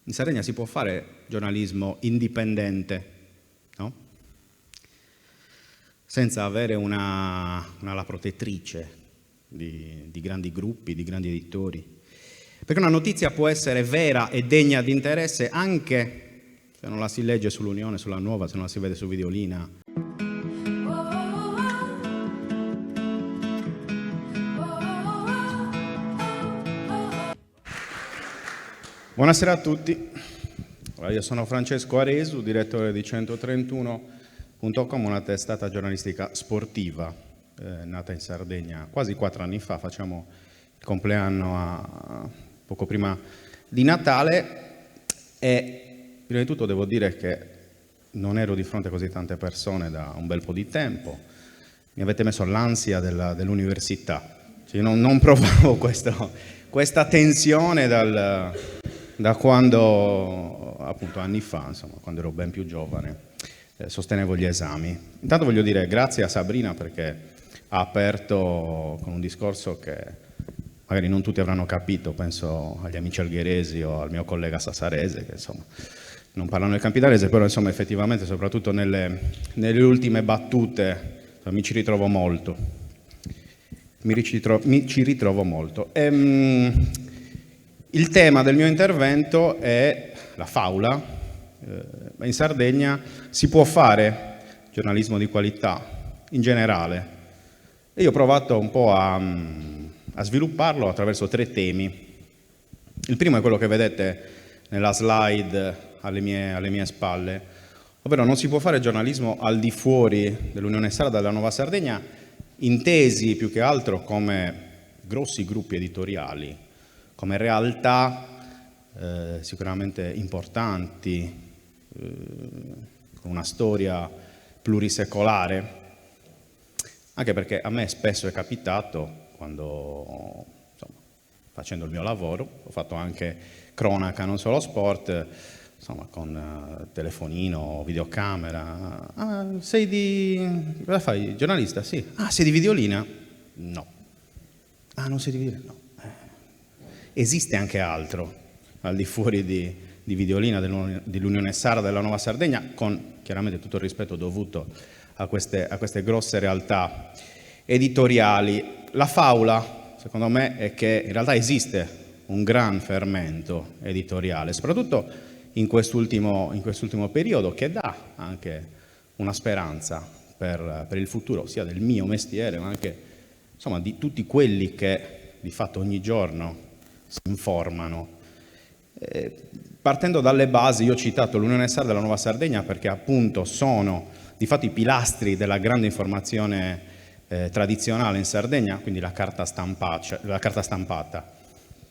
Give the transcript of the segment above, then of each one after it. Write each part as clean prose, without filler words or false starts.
In Sardegna si può fare giornalismo indipendente, no? Senza avere un'ala protettrice di grandi gruppi, di grandi editori. Perché una notizia può essere vera e degna di interesse anche se non la si legge sull'Unione, sulla Nuova, se non la si vede su Videolina. Buonasera a tutti. Io sono Francesco Aresu, direttore di 131.com, una testata giornalistica sportiva nata in Sardegna quasi 4 anni fa. Facciamo il compleanno poco prima di Natale e prima di tutto devo dire che non ero di fronte a così tante persone da un bel po' di tempo. Mi avete messo l'ansia dell'università. Cioè, non provavo questa tensione da quando, appunto, anni fa, insomma, quando ero ben più giovane, sostenevo gli esami. Intanto voglio dire grazie a Sabrina perché ha aperto con un discorso che magari non tutti avranno capito, penso agli amici algheresi o al mio collega sassarese, che insomma non parlano il campidanese, però insomma effettivamente soprattutto nelle ultime battute mi ci ritrovo molto. Mi ci ritrovo molto. Il tema del mio intervento è la faula. In Sardegna si può fare giornalismo di qualità in generale e io ho provato un po' a svilupparlo attraverso 3 temi. Il primo è quello che vedete nella slide alle mie spalle, ovvero non si può fare giornalismo al di fuori dell'Unione Sarda della Nuova Sardegna, intesi più che altro come grossi gruppi editoriali, come realtà sicuramente importanti, con una storia plurisecolare, anche perché a me spesso è capitato, quando insomma, facendo il mio lavoro, ho fatto anche cronaca, non solo sport, insomma con telefonino, videocamera. Cosa fai? Giornalista? Sì. Ah, sei di Videolina? No. Ah, non sei di Videolina? No. Esiste anche altro al di fuori di Videolina, dell'Unione Sarda della Nuova Sardegna, con chiaramente tutto il rispetto dovuto a queste grosse realtà editoriali. La faula, secondo me, è che in realtà esiste un gran fermento editoriale, soprattutto in quest'ultimo periodo, che dà anche una speranza per il futuro, sia del mio mestiere, ma anche insomma di tutti quelli che di fatto ogni giorno si informano. Partendo dalle basi, io ho citato l'Unione Sarda della Nuova Sardegna perché appunto sono di fatto i pilastri della grande informazione tradizionale in Sardegna, quindi la carta stampata.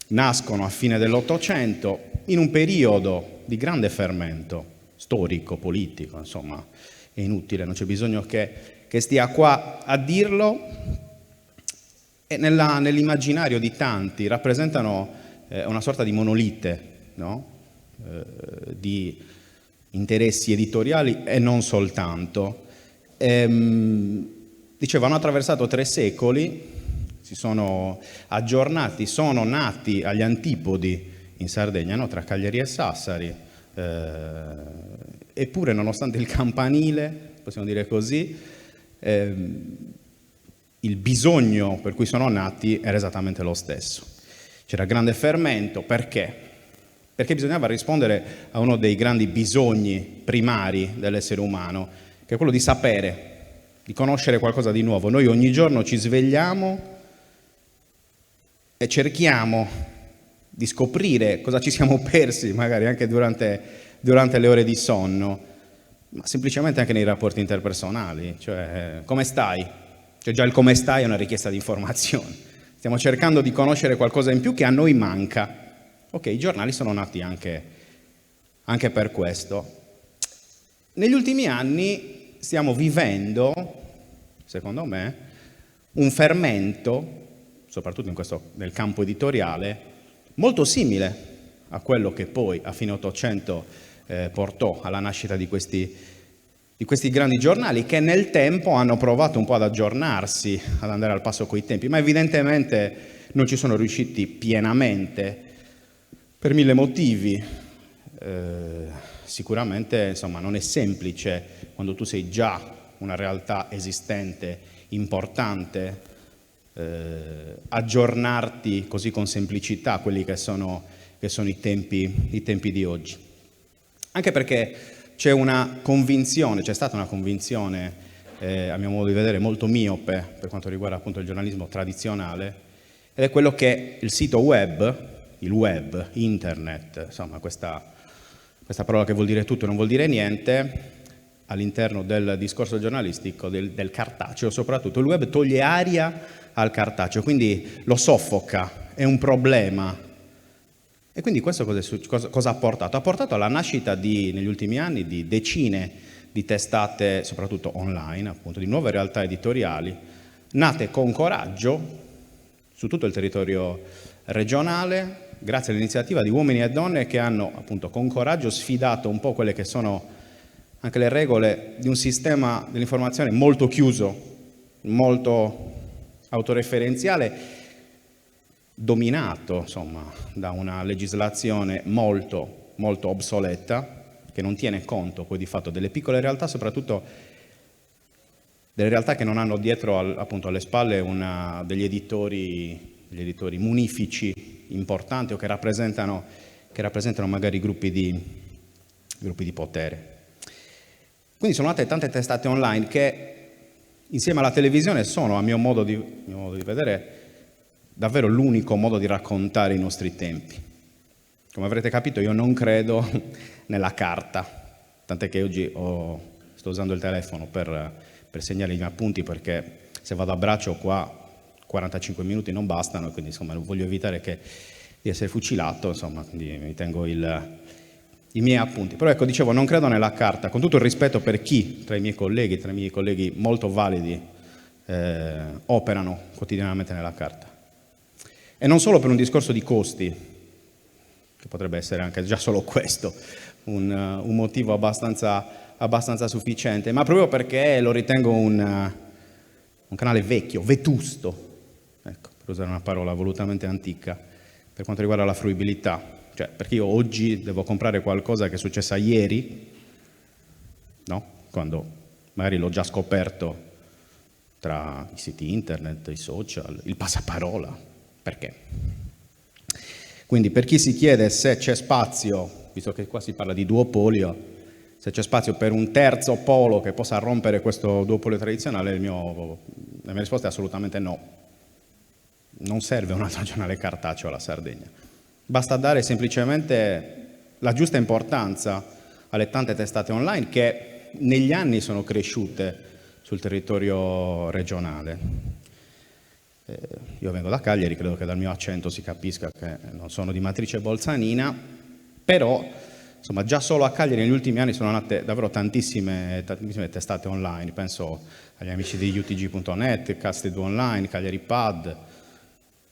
Nascono a fine dell'Ottocento in un periodo di grande fermento storico, politico, insomma è inutile, non c'è bisogno che stia qua a dirlo, e nell'immaginario di tanti rappresentano una sorta di monolite, no? Di interessi editoriali e non soltanto. Dicevo, hanno attraversato 3 secoli, si sono aggiornati, sono nati agli antipodi in Sardegna, no? Tra Cagliari e Sassari, eppure nonostante il campanile, possiamo dire così, il bisogno per cui sono nati era esattamente lo stesso. C'era grande fermento, perché? Perché bisognava rispondere a uno dei grandi bisogni primari dell'essere umano, che è quello di sapere, di conoscere qualcosa di nuovo. Noi ogni giorno ci svegliamo e cerchiamo di scoprire cosa ci siamo persi, magari anche durante le ore di sonno, ma semplicemente anche nei rapporti interpersonali, cioè come stai? Cioè già il come stai è una richiesta di informazione. Stiamo cercando di conoscere qualcosa in più che a noi manca. Ok, i giornali sono nati anche per questo. Negli ultimi anni stiamo vivendo, secondo me, un fermento, soprattutto nel campo editoriale, molto simile a quello che poi a fine Ottocento portò alla nascita di questi grandi giornali, che nel tempo hanno provato un po' ad aggiornarsi, ad andare al passo coi tempi, ma evidentemente non ci sono riusciti pienamente per 1000 motivi. sicuramente insomma, non è semplice quando tu sei già una realtà esistente, importante, aggiornarti così con semplicità a quelli che sono i tempi di oggi. Anche perché c'è stata una convinzione, a mio modo di vedere, molto miope per quanto riguarda appunto il giornalismo tradizionale, ed è quello che il sito web, internet, insomma questa parola che vuol dire tutto e non vuol dire niente, all'interno del discorso giornalistico, del cartaceo soprattutto, il web toglie aria al cartaceo, quindi lo soffoca, è un problema. E quindi questo cosa ha portato? Ha portato alla nascita negli ultimi anni di decine di testate, soprattutto online, appunto, di nuove realtà editoriali, nate con coraggio su tutto il territorio regionale, grazie all'iniziativa di uomini e donne che hanno, appunto, con coraggio sfidato un po' quelle che sono anche le regole di un sistema dell'informazione molto chiuso, molto autoreferenziale, dominato insomma da una legislazione molto, molto obsoleta, che non tiene conto poi di fatto delle piccole realtà, soprattutto delle realtà che non hanno dietro appunto alle spalle degli editori munifici importanti o che rappresentano magari gruppi di potere. Quindi sono nate tante testate online che insieme alla televisione sono, a mio modo di vedere, davvero l'unico modo di raccontare i nostri tempi. Come avrete capito, io non credo nella carta, tant'è che oggi sto usando il telefono per segnare i miei appunti, perché se vado a braccio qua 45 minuti non bastano, quindi insomma voglio evitare di essere fucilato, insomma, quindi mi tengo i miei appunti. Però ecco, dicevo, non credo nella carta, con tutto il rispetto per chi tra i miei colleghi molto validi operano quotidianamente nella carta. E non solo per un discorso di costi, che potrebbe essere anche già solo questo un motivo abbastanza sufficiente, ma proprio perché lo ritengo un canale vecchio, vetusto, ecco, per usare una parola volutamente antica, per quanto riguarda la fruibilità. Cioè, perché io oggi devo comprare qualcosa che è successa ieri, no? Quando magari l'ho già scoperto tra i siti internet, i social, il passaparola. Perché? Quindi per chi si chiede se c'è spazio, visto che qua si parla di duopolio, se c'è spazio per un terzo polo che possa rompere questo duopolio tradizionale, la mia risposta è assolutamente no. Non serve un altro giornale cartaceo alla Sardegna. Basta dare semplicemente la giusta importanza alle tante testate online che negli anni sono cresciute sul territorio regionale. Io vengo da Cagliari, credo che dal mio accento si capisca che non sono di matrice bolzanina, però insomma già solo a Cagliari negli ultimi anni sono nate davvero tantissime testate online, penso agli amici di utg.net, Cast2 Online, Cagliari Pad,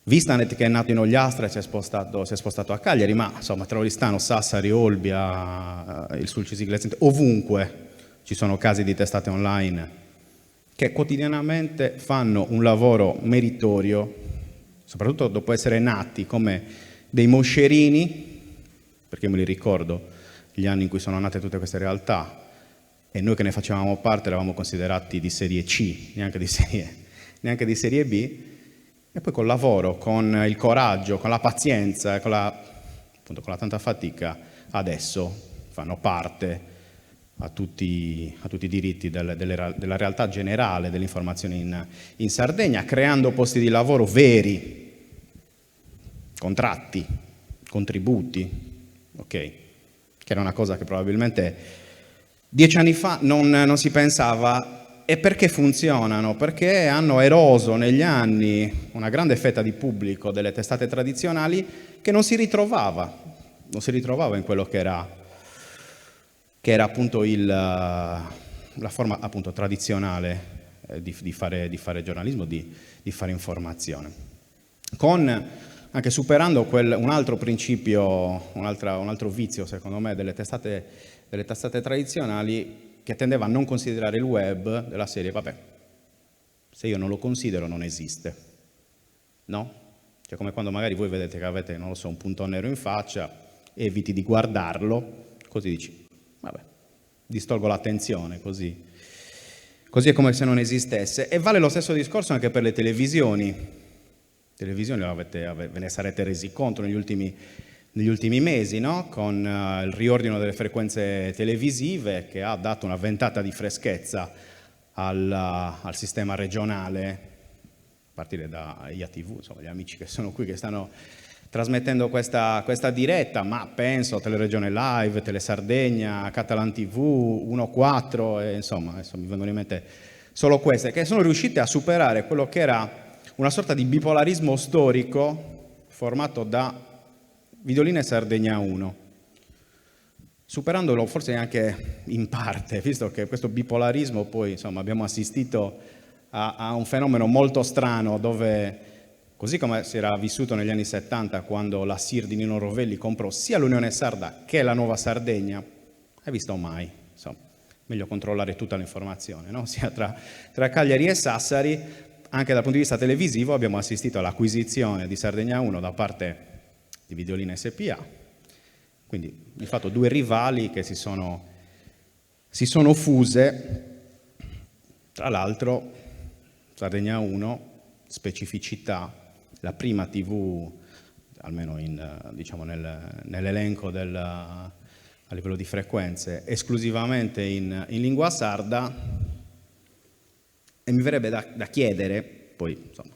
Vistanet che è nato in Ogliastra e si è spostato a Cagliari, ma insomma Trauristano, Sassari, Olbia, il Sulcis Iglesiente, ovunque ci sono casi di testate online che quotidianamente fanno un lavoro meritorio, soprattutto dopo essere nati come dei moscerini, perché me li ricordo gli anni in cui sono nate tutte queste realtà e noi che ne facevamo parte eravamo considerati di serie C, neanche di serie B, e poi col lavoro, con il coraggio, con la pazienza, con la tanta fatica, adesso fanno parte a tutti i diritti della realtà generale dell'informazione in Sardegna, creando posti di lavoro veri, contratti, contributi, ok? Che era una cosa che probabilmente 10 anni fa non si pensava. E perché funzionano? Perché hanno eroso negli anni una grande fetta di pubblico delle testate tradizionali che non si ritrovava in quello che era appunto la forma appunto tradizionale di fare giornalismo, di fare informazione. Anche superando un altro principio, un altro vizio secondo me delle testate tradizionali, che tendeva a non considerare il web della serie, vabbè, se io non lo considero non esiste, no? Cioè come quando magari voi vedete che avete, non lo so, un punto nero in faccia eviti di guardarlo, così dici, vabbè, distolgo l'attenzione, così è come se non esistesse. E vale lo stesso discorso anche per le televisioni. Televisioni ve ne sarete resi conto negli ultimi mesi, no? Con il riordino delle frequenze televisive che ha dato una ventata di freschezza al sistema regionale, a partire da IATV, insomma, gli amici che sono qui che stanno trasmettendo questa diretta, ma penso a Teleregione Live, Telesardegna, Catalan TV, 1-4, e insomma, adesso mi vengono in mente solo queste, che sono riuscite a superare quello che era una sorta di bipolarismo storico formato da Videolina e Sardegna 1, superandolo forse anche in parte, visto che questo bipolarismo poi, insomma, abbiamo assistito a un fenomeno molto strano dove, così come si era vissuto negli anni 70 quando la SIR di Nino Rovelli comprò sia l'Unione Sarda che la Nuova Sardegna, hai visto mai? Insomma, meglio controllare tutta l'informazione, no? Sia tra Cagliari e Sassari, anche dal punto di vista televisivo abbiamo assistito all'acquisizione di Sardegna 1 da parte di Videolina SPA, quindi di fatto due rivali che si sono fuse. Tra l'altro Sardegna 1, specificità, la prima TV, almeno diciamo nell'elenco a livello di frequenze, esclusivamente in lingua sarda, e mi verrebbe da chiedere, poi insomma,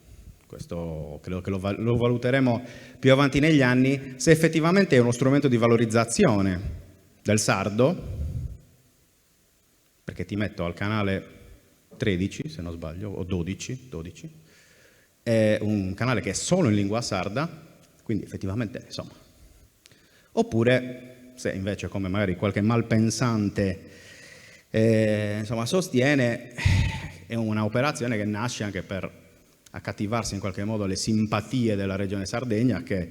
questo credo che lo valuteremo più avanti negli anni, se effettivamente è uno strumento di valorizzazione del sardo, perché ti metto al canale 13, se non sbaglio, o 12, è un canale che è solo in lingua sarda, quindi effettivamente, insomma. Oppure, se invece, come magari qualche malpensante insomma, sostiene, è una operazione che nasce anche per accattivarsi in qualche modo le simpatie della regione Sardegna, che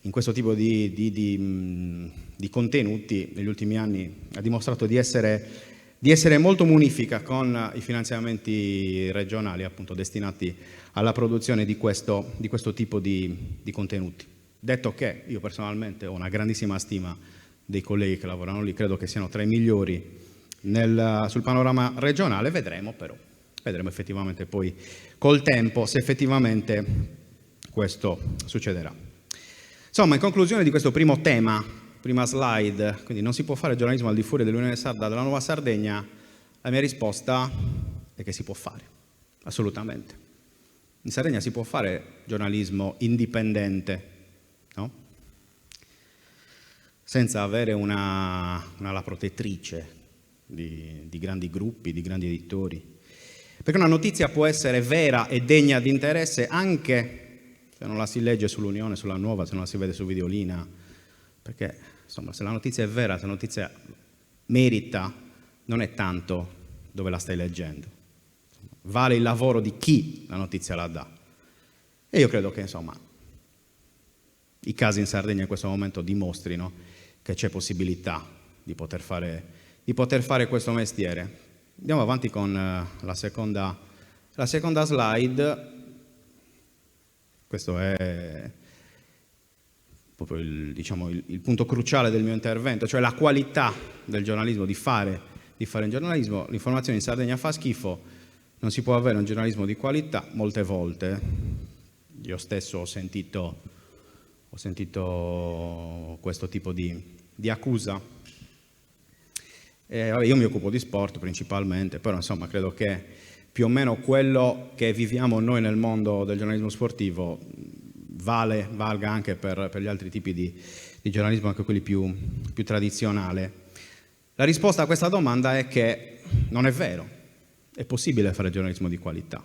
in questo tipo di contenuti negli ultimi anni ha dimostrato di essere molto munifica con i finanziamenti regionali, appunto, destinati alla produzione di questo tipo di contenuti. Detto che io personalmente ho una grandissima stima dei colleghi che lavorano lì, credo che siano tra i migliori sul panorama regionale, vedremo effettivamente poi col tempo se effettivamente questo succederà. Insomma, in conclusione di questo primo tema, prima slide, quindi non si può fare giornalismo al di fuori dell'Unione Sarda della Nuova Sardegna, la mia risposta è che si può fare, assolutamente. In Sardegna si può fare giornalismo indipendente, no? Senza avere una ala protettrice di grandi gruppi, di grandi editori. Perché una notizia può essere vera e degna di interesse anche se non la si legge sull'Unione, sulla Nuova, se non la si vede su Videolina, perché insomma, se la notizia è vera, se la notizia merita, non è tanto dove la stai leggendo. Vale il lavoro di chi la notizia la dà. E io credo che insomma i casi in Sardegna in questo momento dimostrino che c'è possibilità di poter fare questo mestiere. Andiamo avanti con la seconda slide. Questo è proprio il punto cruciale del mio intervento, cioè la qualità del giornalismo, di fare in giornalismo. L'informazione in Sardegna fa schifo, non si può avere un giornalismo di qualità. Molte volte io stesso ho sentito questo tipo di accusa. Io mi occupo di sport principalmente, però insomma credo che più o meno quello che viviamo noi nel mondo del giornalismo sportivo valga anche per gli altri tipi di giornalismo, anche quelli più tradizionali. La risposta a questa domanda è che non è vero, è possibile fare giornalismo di qualità.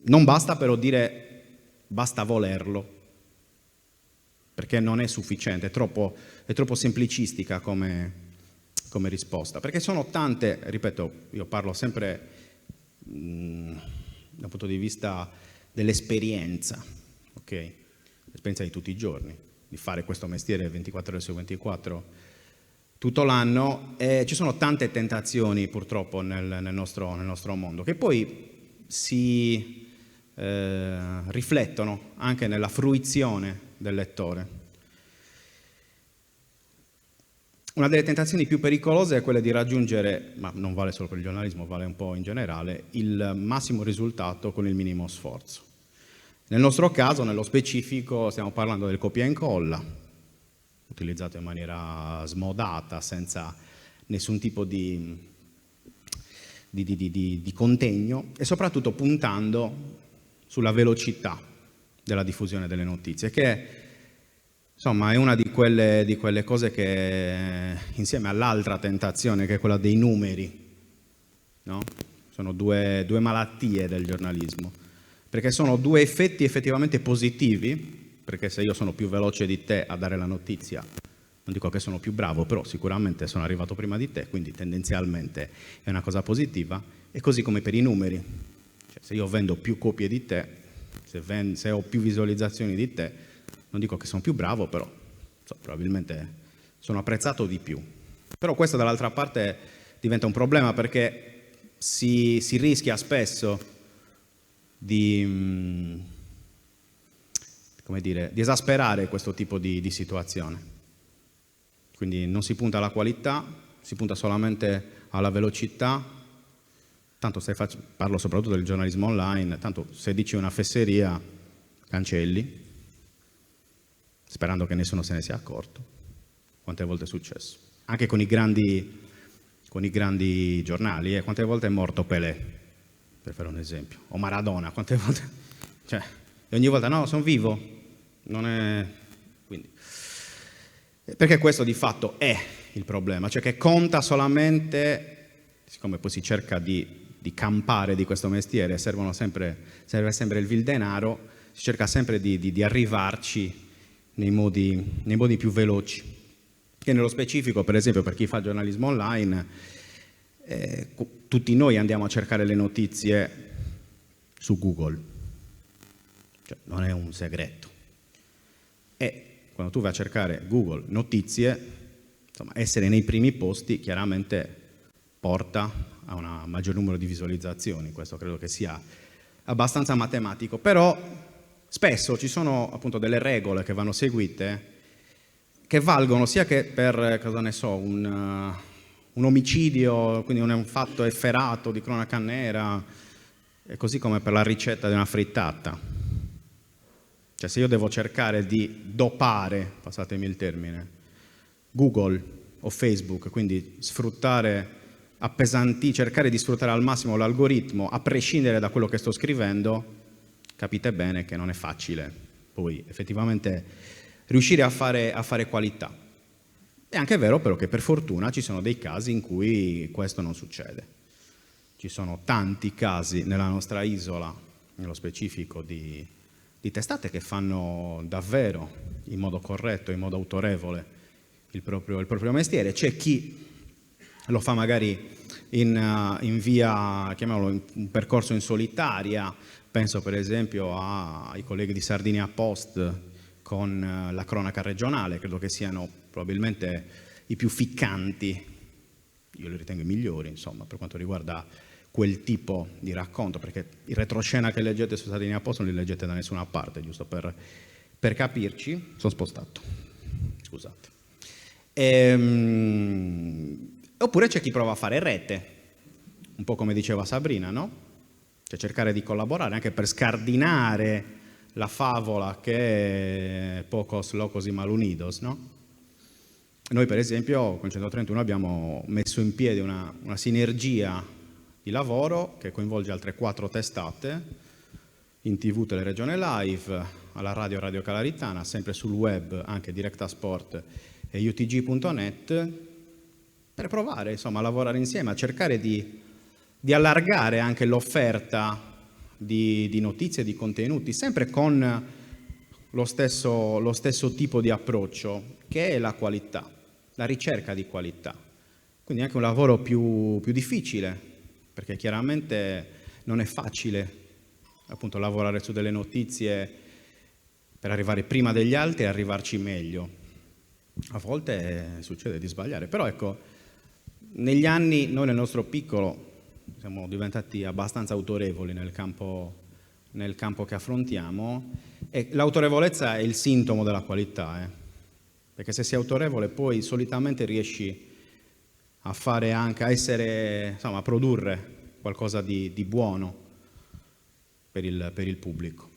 Non basta però dire basta volerlo, perché non è sufficiente, è troppo semplicistica come risposta, perché sono tante, ripeto, io parlo sempre dal punto di vista dell'esperienza, ok? L'esperienza di tutti i giorni, di fare questo mestiere 24 ore su 24 tutto l'anno, e ci sono tante tentazioni purtroppo nel nostro mondo, che poi si riflettono anche nella fruizione del lettore. Una delle tentazioni più pericolose è quella di raggiungere, ma non vale solo per il giornalismo, vale un po' in generale, il massimo risultato con il minimo sforzo. Nel nostro caso, nello specifico, stiamo parlando del copia e incolla, utilizzato in maniera smodata, senza nessun tipo di contegno e soprattutto puntando sulla velocità della diffusione delle notizie, che insomma è una di quelle cose che, insieme all'altra tentazione, che è quella dei numeri, no? Sono due malattie del giornalismo, perché sono due effetti effettivamente positivi, perché se io sono più veloce di te a dare la notizia, non dico che sono più bravo, però sicuramente sono arrivato prima di te, quindi tendenzialmente è una cosa positiva, e così come per i numeri. Cioè, se io vendo più copie di te, se ho più visualizzazioni di te, non dico che sono più bravo, però probabilmente sono apprezzato di più. Però questo dall'altra parte diventa un problema, perché si rischia spesso di esasperare questo tipo di situazione. Quindi non si punta alla qualità, si punta solamente alla velocità. Tanto parlo soprattutto del giornalismo online, tanto se dici una fesseria cancelli, sperando che nessuno se ne sia accorto. Quante volte è successo? Anche con i grandi giornali, quante volte è morto Pelé, per fare un esempio, o Maradona, quante volte, cioè, e ogni volta no, sono vivo, non è, quindi, perché questo di fatto è il problema, cioè che conta solamente, siccome poi si cerca di campare di questo mestiere, serve sempre il vil denaro, si cerca sempre di arrivarci nei modi più veloci, che nello specifico, per esempio, per chi fa giornalismo online, tutti noi andiamo a cercare le notizie su Google, cioè, non è un segreto. E quando tu vai a cercare Google notizie, insomma, essere nei primi posti chiaramente porta a un maggior numero di visualizzazioni. Questo credo che sia abbastanza matematico, però spesso ci sono appunto delle regole che vanno seguite, che valgono sia che per, cosa ne so, un omicidio, quindi un fatto efferato di cronaca nera, e così come per la ricetta di una frittata. Cioè, se io devo cercare di dopare, passatemi il termine, Google o Facebook, quindi cercare di sfruttare al massimo l'algoritmo, a prescindere da quello che sto scrivendo, capite bene che non è facile poi effettivamente riuscire a fare qualità. È anche vero però che per fortuna ci sono dei casi in cui questo non succede. Ci sono tanti casi nella nostra isola, nello specifico di testate che fanno davvero in modo corretto, in modo autorevole il proprio mestiere. C'è chi lo fa magari in via, chiamiamolo, un percorso in solitaria. Penso per esempio ai colleghi di Sardinia Post con la cronaca regionale, credo che siano probabilmente i più ficcanti, io li ritengo i migliori, insomma, per quanto riguarda quel tipo di racconto, perché il retroscena che leggete su Sardinia Post non li leggete da nessuna parte, giusto per capirci. Sono spostato, scusate. Oppure c'è chi prova a fare rete, un po' come diceva Sabrina, no? Cioè cercare di collaborare anche per scardinare la favola che è pocos locos y mal unidos, no? Noi per esempio con 131 abbiamo messo in piedi una sinergia di lavoro che coinvolge altre 4 testate, in TV Teleregione Live, alla Radio Calaritana, sempre sul web anche Directa Sport e utg.net, per provare insomma a lavorare insieme, a cercare di allargare anche l'offerta di notizie, di contenuti, sempre con lo stesso tipo di approccio, che è la qualità, la ricerca di qualità. Quindi anche un lavoro più difficile, perché chiaramente non è facile appunto lavorare su delle notizie per arrivare prima degli altri e arrivarci meglio. A volte succede di sbagliare, però ecco, negli anni noi nel nostro piccolo siamo diventati abbastanza autorevoli nel campo che affrontiamo, e l'autorevolezza è il sintomo della qualità. perché se sei autorevole poi solitamente riesci a fare anche, a essere, insomma, a produrre qualcosa di buono per il pubblico.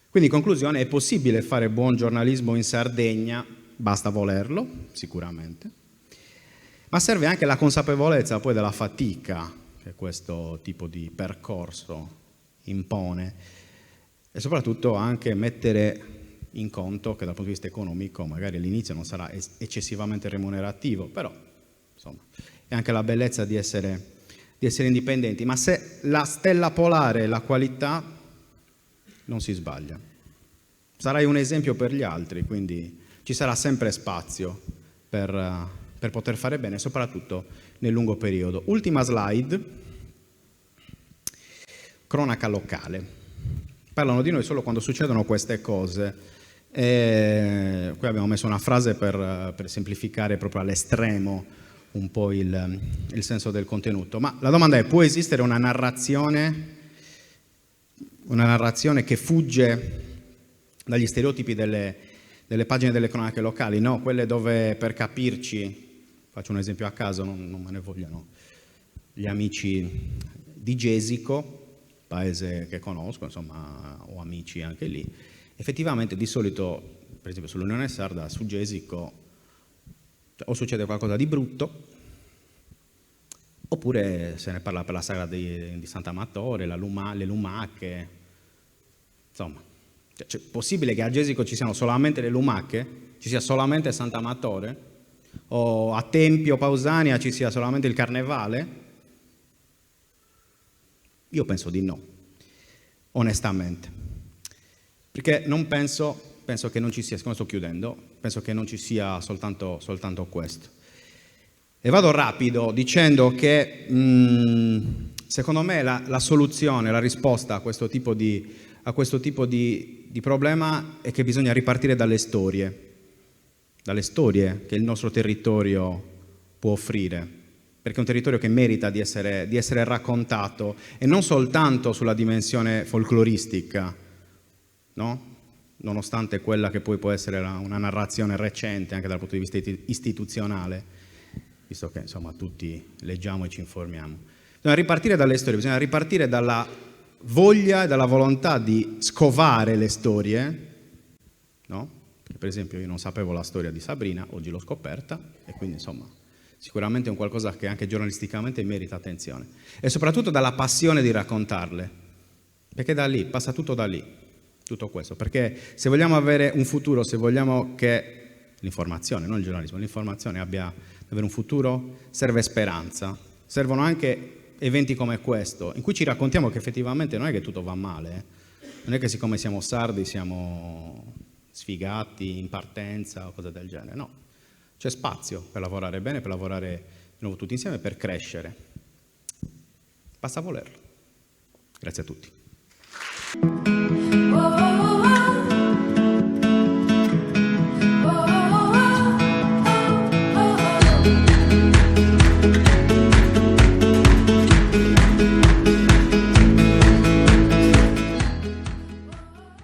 Quindi in conclusione è possibile fare buon giornalismo in Sardegna, basta volerlo, sicuramente, ma serve anche la consapevolezza poi della fatica che questo tipo di percorso impone e soprattutto anche mettere in conto che dal punto di vista economico magari all'inizio non sarà eccessivamente remunerativo, però insomma è anche la bellezza di essere indipendenti, ma se la stella polare è la qualità non si sbaglia. Sarai un esempio per gli altri, quindi ci sarà sempre spazio per poter fare bene, soprattutto nel lungo periodo. Ultima slide, cronaca locale. Parlano di noi solo quando succedono queste cose. Qui abbiamo messo una frase per semplificare proprio all'estremo un po' il senso del contenuto. Ma la domanda è: può esistere una narrazione che fugge dagli stereotipi delle pagine delle cronache locali? No, quelle dove, per capirci, faccio un esempio a caso, non me ne vogliono gli amici di Gesico, paese che conosco, insomma, ho amici anche lì. Effettivamente di solito, per esempio sull'Unione Sarda, su Gesico o succede qualcosa di brutto, oppure se ne parla per la sagra di Sant'Amatore, le lumache, insomma. Cioè, è possibile che a Gesico ci siano solamente le lumache, ci sia solamente Sant'Amatore, o a Tempio Pausania ci sia solamente il Carnevale? Io penso di no, onestamente. Perché non penso che non ci sia, siccome sto chiudendo, penso che non ci sia soltanto questo. E vado rapido dicendo che secondo me la soluzione, la risposta a questo tipo di problema è che bisogna ripartire dalle storie che il nostro territorio può offrire, perché è un territorio che merita di essere raccontato, e non soltanto sulla dimensione folcloristica, no? Nonostante quella che poi può essere una narrazione recente anche dal punto di vista istituzionale, visto che insomma tutti leggiamo e ci informiamo. Bisogna ripartire dalle storie, bisogna ripartire dalla voglia e dalla volontà di scovare le storie, no? Per esempio io non sapevo la storia di Sabrina, oggi l'ho scoperta, e quindi insomma sicuramente è un qualcosa che anche giornalisticamente merita attenzione, e soprattutto dalla passione di raccontarle, perché da lì, passa tutto da lì. Tutto questo, perché se vogliamo avere un futuro, se vogliamo che l'informazione, non il giornalismo, l'informazione abbia avere un futuro, serve speranza, servono anche eventi come questo, in cui ci raccontiamo che effettivamente non è che tutto va male, non è che siccome siamo sardi siamo sfigati in partenza o cose del genere, no, c'è spazio per lavorare bene, per lavorare di nuovo tutti insieme, per crescere, basta volerlo. Grazie a tutti. Oh, oh, oh.